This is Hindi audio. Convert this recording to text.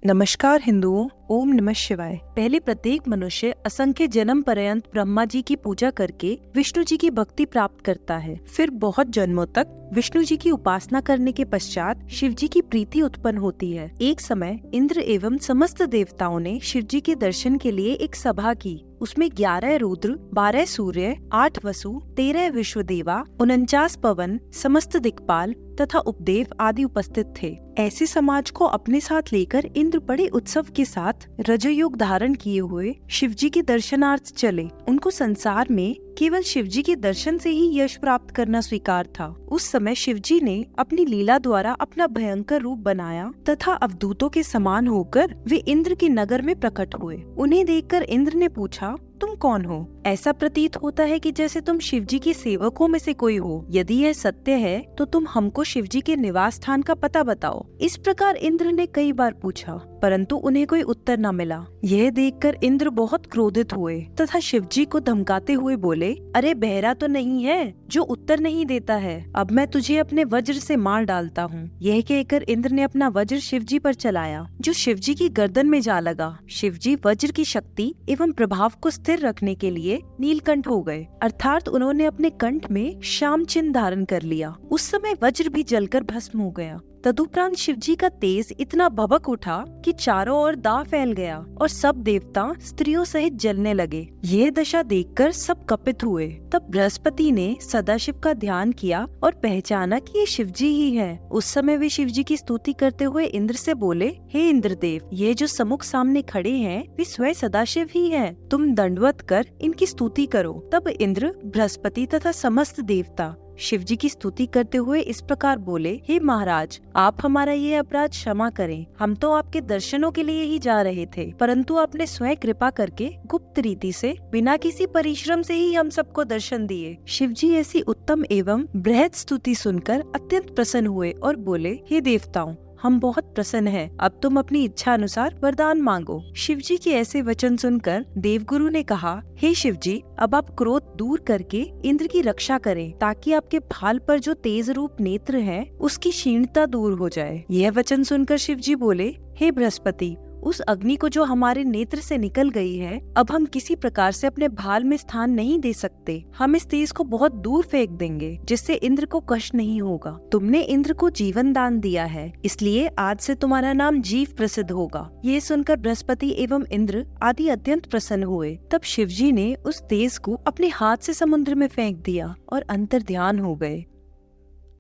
नमस्कार हिंदुओं, ओम नमः शिवाय। पहले प्रत्येक मनुष्य असंख्य जन्म पर्यंत ब्रह्मा जी की पूजा करके विष्णु जी की भक्ति प्राप्त करता है। फिर बहुत जन्मों तक विष्णु जी की उपासना करने के पश्चात शिव जी की प्रीति उत्पन्न होती है। एक समय इंद्र एवं समस्त देवताओं ने शिव जी के दर्शन के लिए एक सभा की। उसमें 11 रुद्र, 12 सूर्य, 8 वसु, 13 विश्वदेवा, 49 पवन, समस्त दिक्पाल तथा उपदेव आदि उपस्थित थे। ऐसे समाज को अपने साथ लेकर इंद्र बड़े उत्सव के साथ रजोयुग धारण किए हुए शिवजी के दर्शनार्थ चले। उनको संसार में केवल शिवजी के दर्शन से ही यश प्राप्त करना स्वीकार था। उस समय शिवजी ने अपनी लीला द्वारा अपना भयंकर रूप बनाया तथा अवधूतों के समान होकर वे इंद्र के नगर में प्रकट हुए। उन्हें देखकर इंद्र ने पूछा, तुम कौन हो? ऐसा प्रतीत होता है कि जैसे तुम शिवजी के सेवकों में से कोई हो। यदि यह सत्य है तो तुम हमको शिवजी के निवास स्थान का पता बताओ। इस प्रकार इंद्र ने कई बार पूछा, परंतु उन्हें कोई उत्तर न मिला। यह देखकर इंद्र बहुत क्रोधित हुए तथा शिवजी को धमकाते हुए बोले, अरे बहरा तो नहीं है जो उत्तर नहीं देता है? अब मैं तुझे अपने वज्र से मार डालता हूँ। यह कहकर इंद्र ने अपना वज्र शिवजी पर चलाया, जो शिवजी की गर्दन में जा लगा। शिवजी वज्र की शक्ति एवं प्रभाव को स्थिर रखने के लिए नीलकंठ हो गए, अर्थात उन्होंने अपने कंठ में श्याम चिन्ह धारण कर लिया। उस समय वज्र भी जलकर भस्म हो गया। तदुपरांत शिवजी का तेज इतना भभक उठा कि चारों ओर दाह फैल गया और सब देवता स्त्रियों सहित जलने लगे। यह दशा देखकर सब कपित हुए। तब बृहस्पति ने सदाशिव का ध्यान किया और पहचाना कि ये शिवजी ही है। उस समय वे शिवजी की स्तुति करते हुए इंद्र से बोले, हे इंद्रदेव, ये जो सम्मुख सामने खड़े हैं वे स्वयं सदाशिव ही हैं। तुम दंडवत कर इनकी स्तुति करो। तब इंद्र, बृहस्पति तथा समस्त देवता शिवजी की स्तुति करते हुए इस प्रकार बोले, हे महाराज, आप हमारा ये अपराध क्षमा करें। हम तो आपके दर्शनों के लिए ही जा रहे थे, परंतु आपने स्वयं कृपा करके गुप्त रीति से बिना किसी परिश्रम से ही हम सबको दर्शन दिए। शिवजी ऐसी उत्तम एवं बृहत स्तुति सुनकर अत्यंत प्रसन्न हुए और बोले, हे देवताओं, हम बहुत प्रसन्न हैं। अब तुम अपनी इच्छा अनुसार वरदान मांगो। शिवजी के ऐसे वचन सुनकर देवगुरु ने कहा, हे शिवजी, अब आप क्रोध दूर करके इंद्र की रक्षा करें, ताकि आपके भाल पर जो तेज रूप नेत्र है उसकी क्षीणता दूर हो जाए। यह वचन सुनकर शिवजी बोले, हे बृहस्पति, उस अग्नि को जो हमारे नेत्र से निकल गई है, अब हम किसी प्रकार से अपने भाल में स्थान नहीं दे सकते। हम इस तेज को बहुत दूर फेंक देंगे, जिससे इंद्र को कष्ट नहीं होगा। तुमने इंद्र को जीवन दान दिया है, इसलिए आज से तुम्हारा नाम जीव प्रसिद्ध होगा। ये सुनकर बृहस्पति एवं इंद्र आदि अत्यंत प्रसन्न हुए। तब शिवजी ने उस तेज को अपने हाथ से समुद्र में फेंक दिया और अंतर ध्यान हो गए।